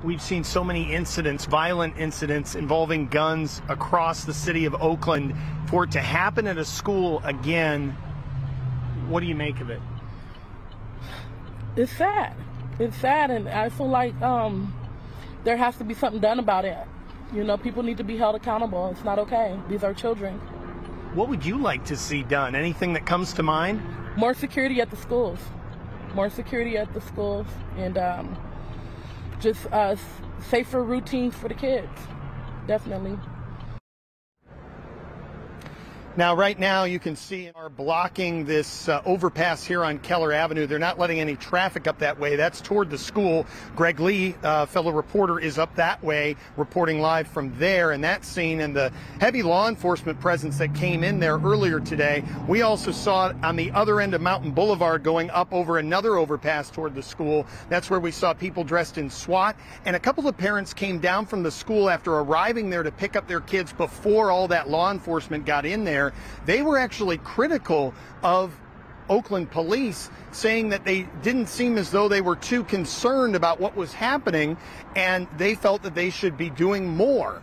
We've seen so many incidents, violent incidents involving guns across the city of Oakland. For it to happen at a school again, what do you make of it? It's sad. It's sad, and I feel like there has to be something done about it. You know, people need to be held accountable. It's not okay. These are children. What would you like to see done? Anything that comes to mind? More security at the schools. More security at the schools, and just safer routines for the kids. Definitely. Now, right now, you can see are blocking this overpass here on Keller Avenue. They're not letting any traffic up that way. That's toward the school. Greg Lee, fellow reporter, is up that way, reporting live from there. And that scene and the heavy law enforcement presence that came in there earlier today. We also saw it on the other end of Mountain Boulevard going up over another overpass toward the school. That's where we saw people dressed in SWAT. And a couple of parents came down from the school after arriving there to pick up their kids before all that law enforcement got in there. They were actually critical of Oakland police, saying that they didn't seem as though they were too concerned about what was happening, and they felt that they should be doing more.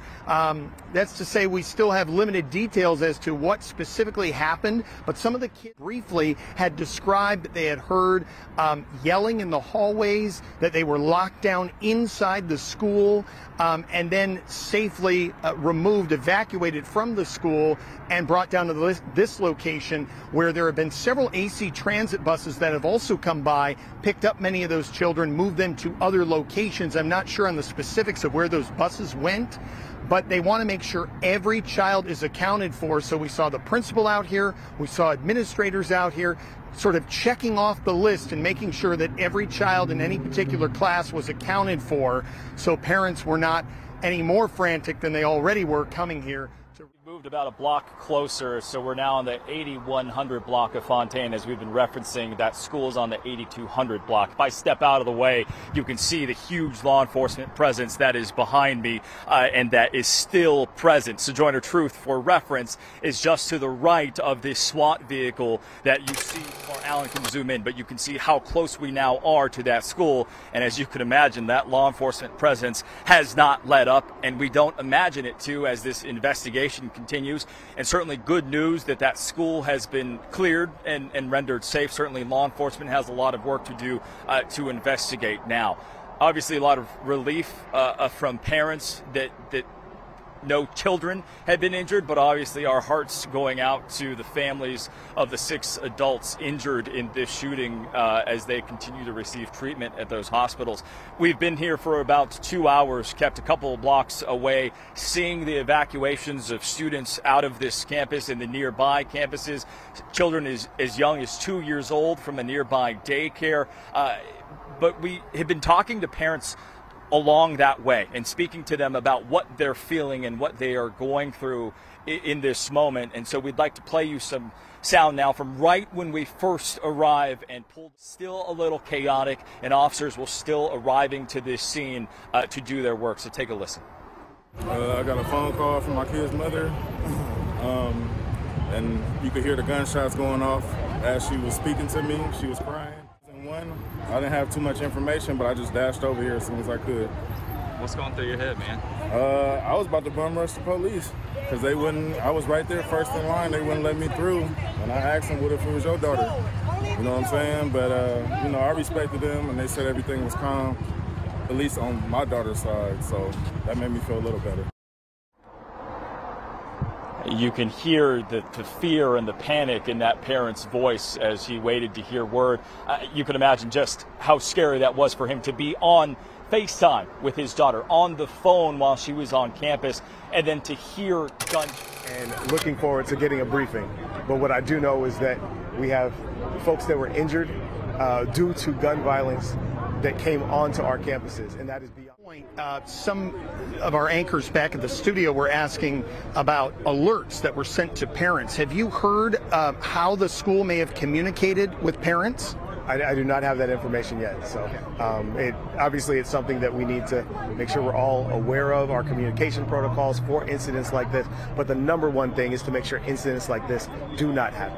That's to say, we still have limited details as to what specifically happened, but some of the kids briefly had described that they had heard yelling in the hallways, that they were locked down inside the school, and then safely removed, evacuated from the school, and brought down to this location where there have been several AC transit buses that have also come by, picked up many of those children, moved them to other locations. I'm not sure on the specifics of where those buses went, but they want to make sure every child is accounted for. So we saw the principal out here, we saw administrators out here, sort of checking off the list and making sure that every child in any particular class was accounted for, so parents were not any more frantic than they already were coming here. We moved about a block closer, so we're now on the 8100 block of Fontaine, as we've been referencing. That school's on the 8200 block. If I step out of the way, you can see the huge law enforcement presence that is behind me, and that is still present. Sojourner Truth, for reference, is just to the right of this SWAT vehicle that you see, or Alan can zoom in, but you can see how close we now are to that school. And as you can imagine, that law enforcement presence has not let up, and we don't imagine it to as this investigation continues. And certainly good news that that school has been cleared and rendered safe. Certainly law enforcement has a lot of work to do to investigate now. Obviously a lot of relief from parents that no children had been injured, but obviously our hearts going out to the families of the 6 adults injured in this shooting as they continue to receive treatment at those hospitals. We've been here for about 2 hours, kept a couple of blocks away, seeing the evacuations of students out of this campus and the nearby campuses. Children as young as 2 years old from a nearby daycare. But we have been talking to parents along that way and speaking to them about what they're feeling and what they are going through in this moment. And so we'd like to play you some sound now from right when we first arrive and pulled. Still a little chaotic, and officers were still arriving to this scene to do their work. So take a listen. I got a phone call from my kid's mother, and you could hear the gunshots going off as she was speaking to me. She was crying. I didn't have too much information, but I just dashed over here as soon as I could. What's going through your head, man? I was about to bum rush the police because they wouldn't. I was right there first in line. They wouldn't let me through, and I asked them, "What if it was your daughter?" You know what I'm saying? But you know, I respected them, and they said everything was calm, at least on my daughter's side. So that made me feel a little better. You can hear the fear and the panic in that parent's voice as he waited to hear word. You can imagine just how scary that was for him to be on FaceTime with his daughter, on the phone while she was on campus, and then to hear guns. And looking forward to getting a briefing. But what I do know is that we have folks that were injured due to gun violence that came onto our campuses, and that is beyond. Some of our anchors back at the studio were asking about alerts that were sent to parents. Have you heard how the school may have communicated with parents? I do not have that information yet. So obviously it's something that we need to make sure we're all aware of, our communication protocols for incidents like this. But the number one thing is to make sure incidents like this do not happen.